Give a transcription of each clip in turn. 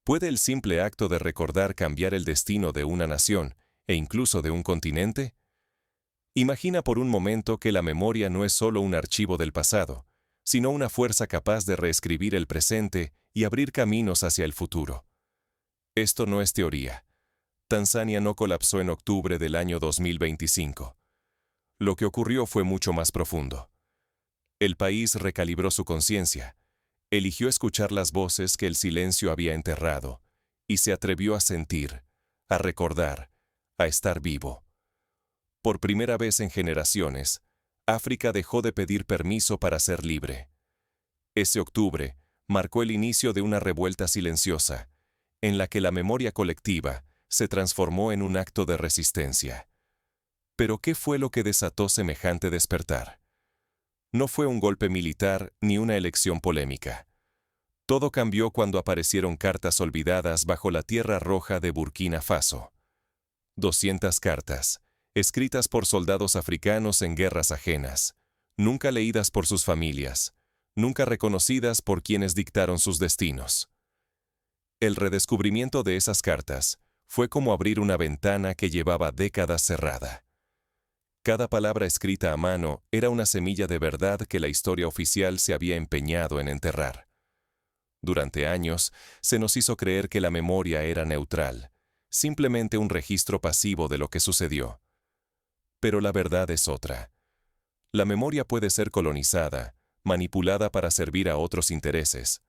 ¿Puede el simple acto de recordar cambiar el destino de una nación e incluso de un continente? Imagina por un momento que la memoria no es solo un archivo del pasado, sino una fuerza capaz de reescribir el presente y abrir caminos hacia el futuro. Esto no es teoría. Tanzania no colapsó en octubre del año 2025. Lo que ocurrió fue mucho más profundo. El país recalibró su conciencia, eligió escuchar las voces que el silencio había enterrado, y se atrevió a sentir, a recordar, a estar vivo. Por primera vez en generaciones, África dejó de pedir permiso para ser libre. Ese octubre marcó el inicio de una revuelta silenciosa, en la que la memoria colectiva se transformó en un acto de resistencia. Pero ¿qué fue lo que desató semejante despertar? No fue un golpe militar ni una elección polémica. Todo cambió cuando aparecieron cartas olvidadas bajo la tierra roja de Burkina Faso. 200 cartas, escritas por soldados africanos en guerras ajenas, nunca leídas por sus familias, nunca reconocidas por quienes dictaron sus destinos. El redescubrimiento de esas cartas fue como abrir una ventana que llevaba décadas cerrada. Cada palabra escrita a mano era una semilla de verdad que la historia oficial se había empeñado en enterrar. Durante años, se nos hizo creer que la memoria era neutral, simplemente un registro pasivo de lo que sucedió. Pero la verdad es otra. La memoria puede ser colonizada, manipulada para servir a otros intereses,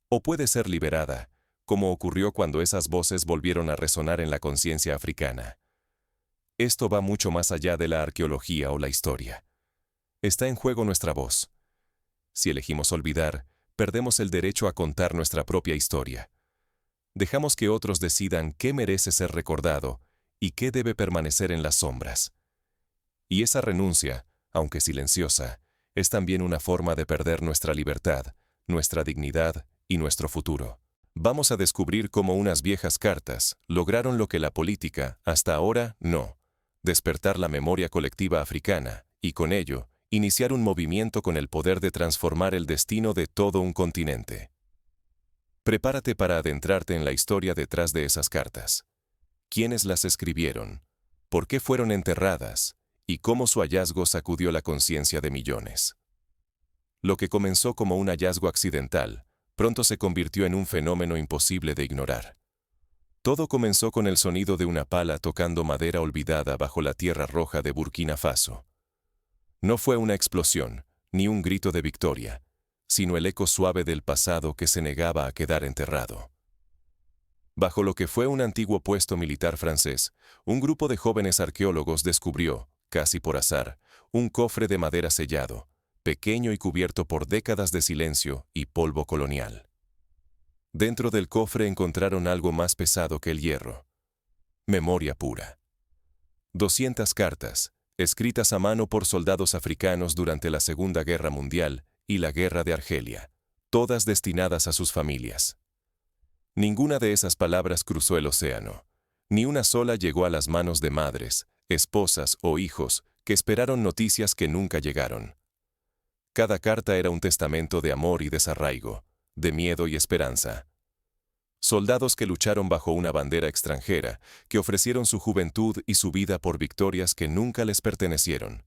o puede ser liberada, como ocurrió cuando esas voces volvieron a resonar en la conciencia africana. Esto va mucho más allá de la arqueología o la historia. Está en juego nuestra voz. Si elegimos olvidar, perdemos el derecho a contar nuestra propia historia. Dejamos que otros decidan qué merece ser recordado y qué debe permanecer en las sombras. Y esa renuncia, aunque silenciosa, es también una forma de perder nuestra libertad, nuestra dignidad y nuestro futuro. Vamos a descubrir cómo unas viejas cartas lograron lo que la política, hasta ahora, no: despertar la memoria colectiva africana y, con ello, iniciar un movimiento con el poder de transformar el destino de todo un continente. Prepárate para adentrarte en la historia detrás de esas cartas. ¿Quiénes las escribieron? ¿Por qué fueron enterradas? ¿Y cómo su hallazgo sacudió la conciencia de millones? Lo que comenzó como un hallazgo accidental, pronto se convirtió en un fenómeno imposible de ignorar. Todo comenzó con el sonido de una pala tocando madera olvidada bajo la tierra roja de Burkina Faso. No fue una explosión, ni un grito de victoria, sino el eco suave del pasado que se negaba a quedar enterrado. Bajo lo que fue un antiguo puesto militar francés, un grupo de jóvenes arqueólogos descubrió, casi por azar, un cofre de madera sellado, pequeño y cubierto por décadas de silencio y polvo colonial. Dentro del cofre encontraron algo más pesado que el hierro: memoria pura. 200 cartas, escritas a mano por soldados africanos durante la Segunda Guerra Mundial y la Guerra de Argelia, todas destinadas a sus familias. Ninguna de esas palabras cruzó el océano, ni una sola llegó a las manos de madres, esposas o hijos que esperaron noticias que nunca llegaron. Cada carta era un testamento de amor y desarraigo, de miedo y esperanza. Soldados que lucharon bajo una bandera extranjera, que ofrecieron su juventud y su vida por victorias que nunca les pertenecieron.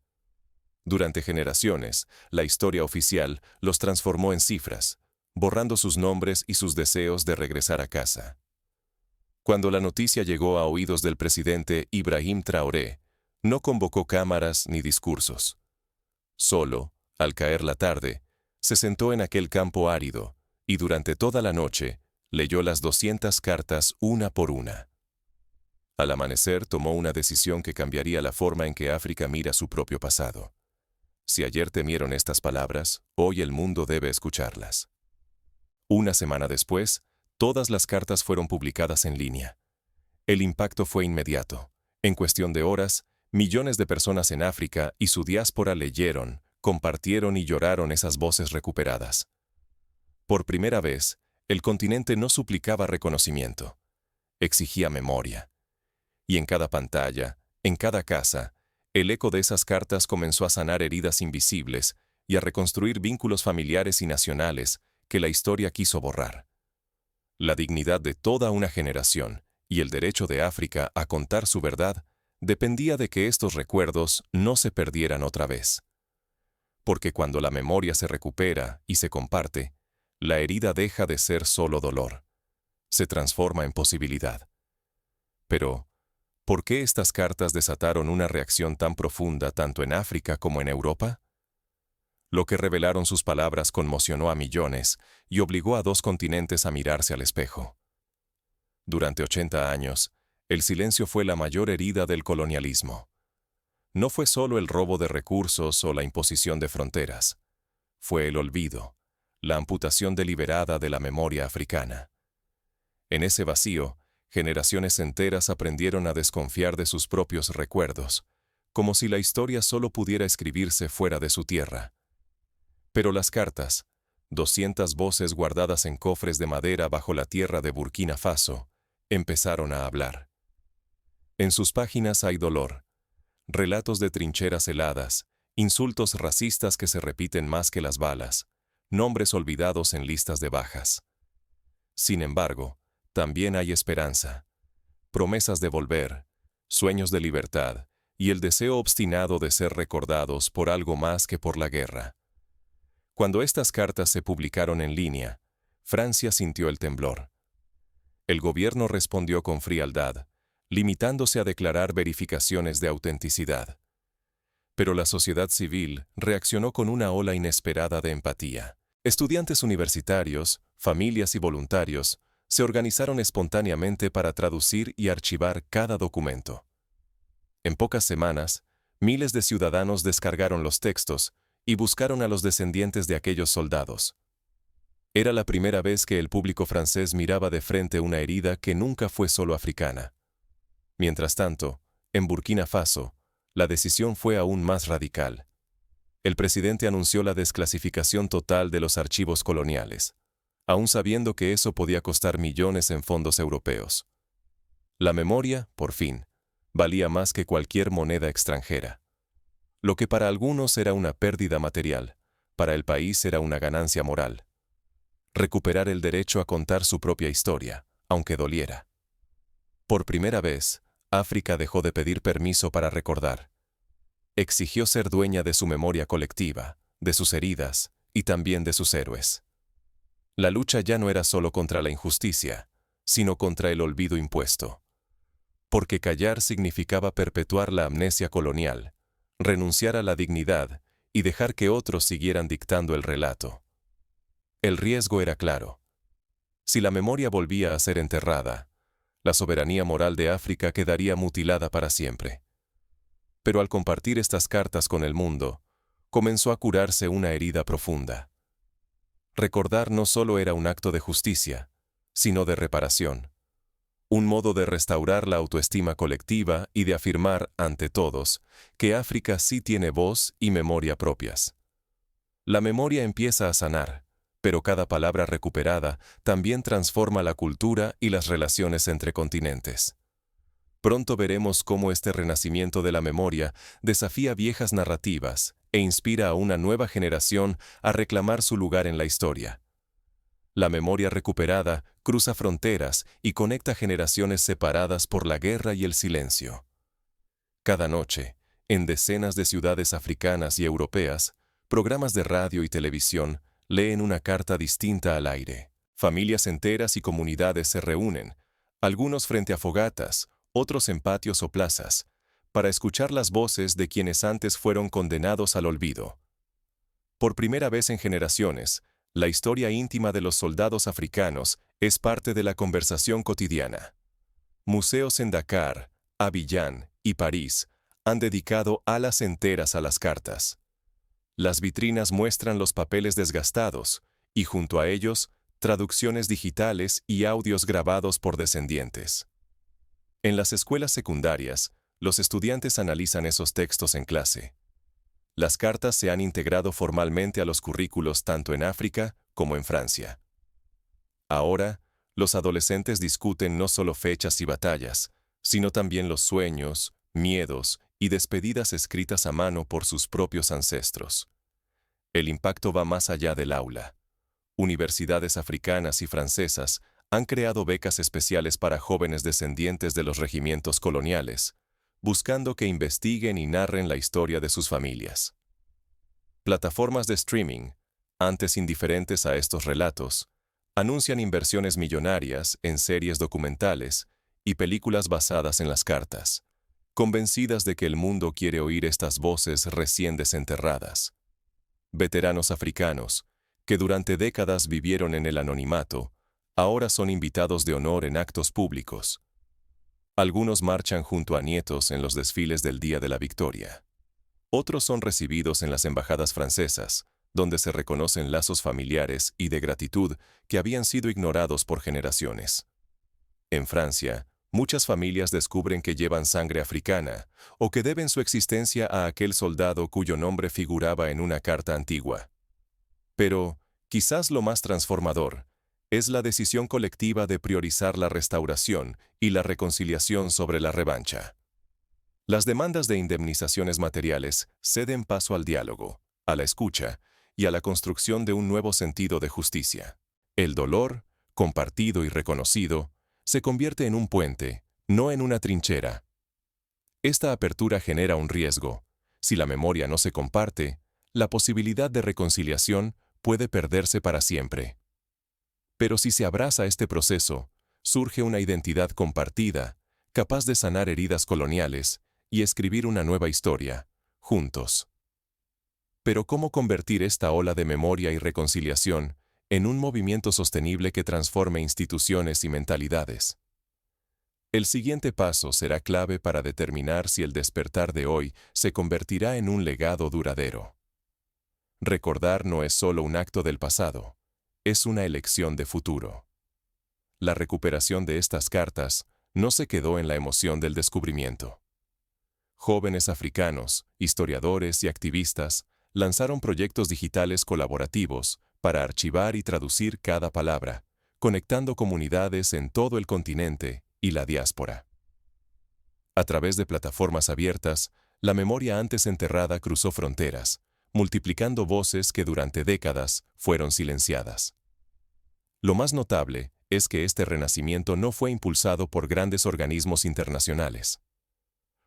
Durante generaciones, la historia oficial los transformó en cifras, borrando sus nombres y sus deseos de regresar a casa. Cuando la noticia llegó a oídos del presidente Ibrahim Traoré, no convocó cámaras ni discursos. Solo, al caer la tarde, se sentó en aquel campo árido y durante toda la noche leyó las 200 cartas una por una. Al amanecer tomó una decisión que cambiaría la forma en que África mira su propio pasado. Si ayer temieron estas palabras, hoy el mundo debe escucharlas. Una semana después, todas las cartas fueron publicadas en línea. El impacto fue inmediato. En cuestión de horas, millones de personas en África y su diáspora leyeron, compartieron y lloraron esas voces recuperadas. Por primera vez, el continente no suplicaba reconocimiento, exigía memoria. Y en cada pantalla, en cada casa, el eco de esas cartas comenzó a sanar heridas invisibles y a reconstruir vínculos familiares y nacionales que la historia quiso borrar. La dignidad de toda una generación y el derecho de África a contar su verdad dependía de que estos recuerdos no se perdieran otra vez. Porque cuando la memoria se recupera y se comparte, la herida deja de ser solo dolor. Se transforma en posibilidad. Pero, ¿por qué estas cartas desataron una reacción tan profunda tanto en África como en Europa? Lo que revelaron sus palabras conmocionó a millones y obligó a 2 continentes a mirarse al espejo. Durante 80 años, el silencio fue la mayor herida del colonialismo. No fue solo el robo de recursos o la imposición de fronteras. Fue el olvido, la amputación deliberada de la memoria africana. En ese vacío, generaciones enteras aprendieron a desconfiar de sus propios recuerdos, como si la historia solo pudiera escribirse fuera de su tierra. Pero las cartas, 200 voces guardadas en cofres de madera bajo la tierra de Burkina Faso, empezaron a hablar. En sus páginas hay dolor, relatos de trincheras heladas, insultos racistas que se repiten más que las balas, nombres olvidados en listas de bajas. Sin embargo, también hay esperanza, promesas de volver, sueños de libertad y el deseo obstinado de ser recordados por algo más que por la guerra. Cuando estas cartas se publicaron en línea, Francia sintió el temblor. El gobierno respondió con frialdad, limitándose a declarar verificaciones de autenticidad. Pero la sociedad civil reaccionó con una ola inesperada de empatía. Estudiantes universitarios, familias y voluntarios se organizaron espontáneamente para traducir y archivar cada documento. En pocas semanas, miles de ciudadanos descargaron los textos y buscaron a los descendientes de aquellos soldados. Era la primera vez que el público francés miraba de frente una herida que nunca fue solo africana. Mientras tanto, en Burkina Faso, la decisión fue aún más radical. El presidente anunció la desclasificación total de los archivos coloniales, aún sabiendo que eso podía costar millones en fondos europeos. La memoria, por fin, valía más que cualquier moneda extranjera. Lo que para algunos era una pérdida material, para el país era una ganancia moral. Recuperar el derecho a contar su propia historia, aunque doliera. Por primera vez, África dejó de pedir permiso para recordar. Exigió ser dueña de su memoria colectiva, de sus heridas y también de sus héroes. La lucha ya no era solo contra la injusticia, sino contra el olvido impuesto. Porque callar significaba perpetuar la amnesia colonial, renunciar a la dignidad y dejar que otros siguieran dictando el relato. El riesgo era claro. Si la memoria volvía a ser enterrada, la soberanía moral de África quedaría mutilada para siempre. Pero al compartir estas cartas con el mundo, comenzó a curarse una herida profunda. Recordar no solo era un acto de justicia, sino de reparación. Un modo de restaurar la autoestima colectiva y de afirmar, ante todos, que África sí tiene voz y memoria propias. La memoria empieza a sanar, pero cada palabra recuperada también transforma la cultura y las relaciones entre continentes. Pronto veremos cómo este renacimiento de la memoria desafía viejas narrativas e inspira a una nueva generación a reclamar su lugar en la historia. La memoria recuperada cruza fronteras y conecta generaciones separadas por la guerra y el silencio. Cada noche, en decenas de ciudades africanas y europeas, programas de radio y televisión leen una carta distinta al aire. Familias enteras y comunidades se reúnen, algunos frente a fogatas, otros en patios o plazas, para escuchar las voces de quienes antes fueron condenados al olvido. Por primera vez en generaciones, la historia íntima de los soldados africanos es parte de la conversación cotidiana. Museos en Dakar, Abiyán y París han dedicado alas enteras a las cartas. Las vitrinas muestran los papeles desgastados y junto a ellos, traducciones digitales y audios grabados por descendientes. En las escuelas secundarias, los estudiantes analizan esos textos en clase. Las cartas se han integrado formalmente a los currículos tanto en África como en Francia. Ahora, los adolescentes discuten no solo fechas y batallas, sino también los sueños, miedos y despedidas escritas a mano por sus propios ancestros. El impacto va más allá del aula. Universidades africanas y francesas Han creado becas especiales para jóvenes descendientes de los regimientos coloniales, buscando que investiguen y narren la historia de sus familias. Plataformas de streaming, antes indiferentes a estos relatos, anuncian inversiones millonarias en series documentales y películas basadas en las cartas, convencidas de que el mundo quiere oír estas voces recién desenterradas. Veteranos africanos, que durante décadas vivieron en el anonimato, ahora son invitados de honor en actos públicos. Algunos marchan junto a nietos en los desfiles del Día de la Victoria. Otros son recibidos en las embajadas francesas, donde se reconocen lazos familiares y de gratitud que habían sido ignorados por generaciones. En Francia, muchas familias descubren que llevan sangre africana o que deben su existencia a aquel soldado cuyo nombre figuraba en una carta antigua. Pero, quizás lo más transformador, es la decisión colectiva de priorizar la restauración y la reconciliación sobre la revancha. Las demandas de indemnizaciones materiales ceden paso al diálogo, a la escucha y a la construcción de un nuevo sentido de justicia. El dolor, compartido y reconocido, se convierte en un puente, no en una trinchera. Esta apertura genera un riesgo. Si la memoria no se comparte, la posibilidad de reconciliación puede perderse para siempre. Pero si se abraza este proceso, surge una identidad compartida, capaz de sanar heridas coloniales y escribir una nueva historia, juntos. Pero ¿cómo convertir esta ola de memoria y reconciliación en un movimiento sostenible que transforme instituciones y mentalidades? El siguiente paso será clave para determinar si el despertar de hoy se convertirá en un legado duradero. Recordar no es solo un acto del pasado, es una elección de futuro. La recuperación de estas cartas no se quedó en la emoción del descubrimiento. Jóvenes africanos, historiadores y activistas lanzaron proyectos digitales colaborativos para archivar y traducir cada palabra, conectando comunidades en todo el continente y la diáspora. A través de plataformas abiertas, la memoria antes enterrada cruzó fronteras, multiplicando voces que durante décadas fueron silenciadas. Lo más notable es que este renacimiento no fue impulsado por grandes organismos internacionales.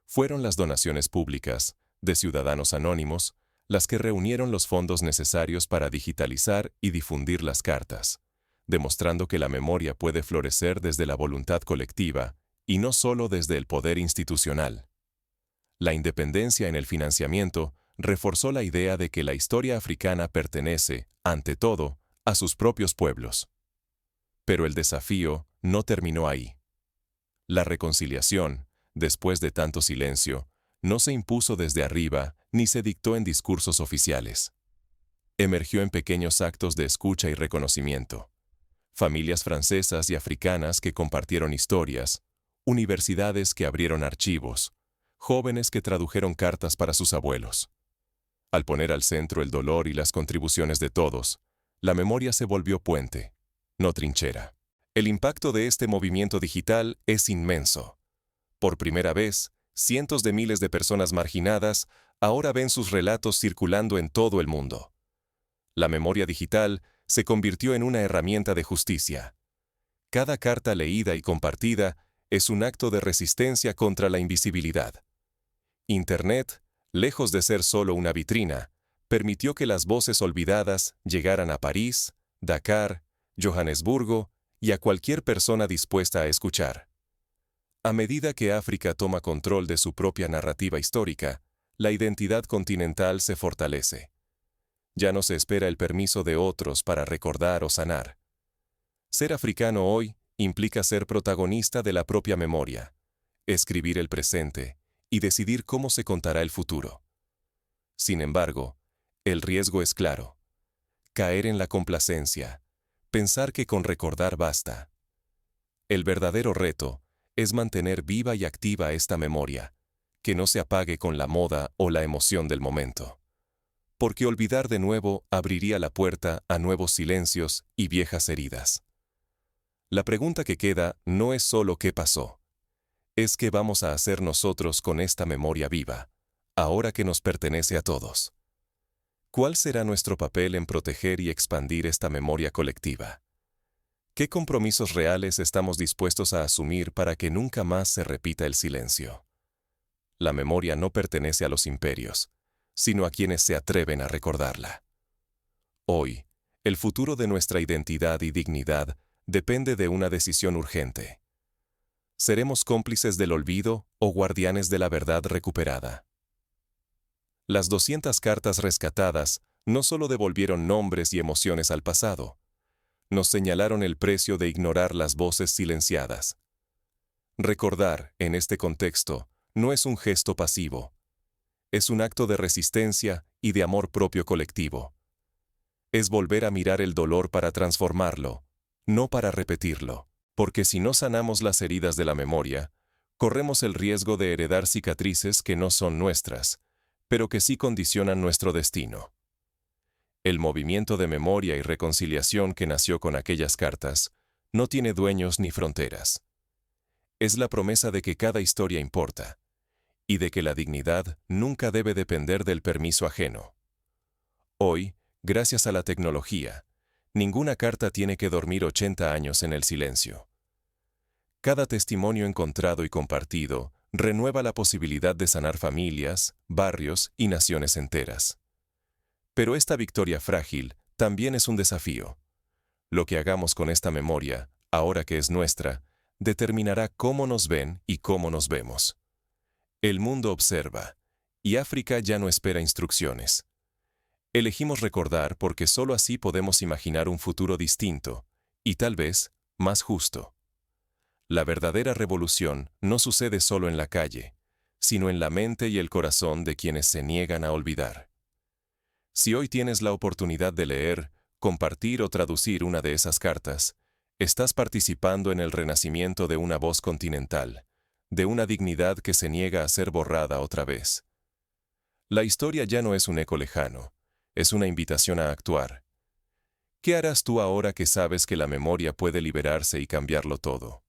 Fueron las donaciones públicas, de ciudadanos anónimos, las que reunieron los fondos necesarios para digitalizar y difundir las cartas, demostrando que la memoria puede florecer desde la voluntad colectiva y no solo desde el poder institucional. La independencia en el financiamiento reforzó la idea de que la historia africana pertenece, ante todo, a sus propios pueblos. Pero el desafío no terminó ahí. La reconciliación, después de tanto silencio, no se impuso desde arriba ni se dictó en discursos oficiales. Emergió en pequeños actos de escucha y reconocimiento. Familias francesas y africanas que compartieron historias, universidades que abrieron archivos, jóvenes que tradujeron cartas para sus abuelos. Al poner al centro el dolor y las contribuciones de todos, la memoria se volvió puente, no trinchera. El impacto de este movimiento digital es inmenso. Por primera vez, cientos de miles de personas marginadas ahora ven sus relatos circulando en todo el mundo. La memoria digital se convirtió en una herramienta de justicia. Cada carta leída y compartida es un acto de resistencia contra la invisibilidad. Internet, lejos de ser solo una vitrina, permitió que las voces olvidadas llegaran a París, Dakar, Johannesburgo y a cualquier persona dispuesta a escuchar. A medida que África toma control de su propia narrativa histórica, la identidad continental se fortalece. Ya no se espera el permiso de otros para recordar o sanar. Ser africano hoy implica ser protagonista de la propia memoria, escribir el presente y decidir cómo se contará el futuro. Sin embargo, el riesgo es claro. Caer en la complacencia, pensar que con recordar basta. El verdadero reto es mantener viva y activa esta memoria, que no se apague con la moda o la emoción del momento. Porque olvidar de nuevo abriría la puerta a nuevos silencios y viejas heridas. La pregunta que queda no es solo qué pasó, es qué vamos a hacer nosotros con esta memoria viva, ahora que nos pertenece a todos. ¿Cuál será nuestro papel en proteger y expandir esta memoria colectiva? ¿Qué compromisos reales estamos dispuestos a asumir para que nunca más se repita el silencio? La memoria no pertenece a los imperios, sino a quienes se atreven a recordarla. Hoy, el futuro de nuestra identidad y dignidad depende de una decisión urgente. ¿Seremos cómplices del olvido o guardianes de la verdad recuperada? Las 200 cartas rescatadas no solo devolvieron nombres y emociones al pasado, nos señalaron el precio de ignorar las voces silenciadas. Recordar, en este contexto, no es un gesto pasivo. Es un acto de resistencia y de amor propio colectivo. Es volver a mirar el dolor para transformarlo, no para repetirlo, porque si no sanamos las heridas de la memoria, corremos el riesgo de heredar cicatrices que no son nuestras, pero que sí condicionan nuestro destino. El movimiento de memoria y reconciliación que nació con aquellas cartas no tiene dueños ni fronteras. Es la promesa de que cada historia importa, y de que la dignidad nunca debe depender del permiso ajeno. Hoy, gracias a la tecnología, ninguna carta tiene que dormir 80 años en el silencio. Cada testimonio encontrado y compartido renueva la posibilidad de sanar familias, barrios y naciones enteras. Pero esta victoria frágil también es un desafío. Lo que hagamos con esta memoria, ahora que es nuestra, determinará cómo nos ven y cómo nos vemos. El mundo observa, y África ya no espera instrucciones. Elegimos recordar porque sólo así podemos imaginar un futuro distinto, y tal vez, más justo. La verdadera revolución no sucede solo en la calle, sino en la mente y el corazón de quienes se niegan a olvidar. Si hoy tienes la oportunidad de leer, compartir o traducir una de esas cartas, estás participando en el renacimiento de una voz continental, de una dignidad que se niega a ser borrada otra vez. La historia ya no es un eco lejano, es una invitación a actuar. ¿Qué harás tú ahora que sabes que la memoria puede liberarse y cambiarlo todo?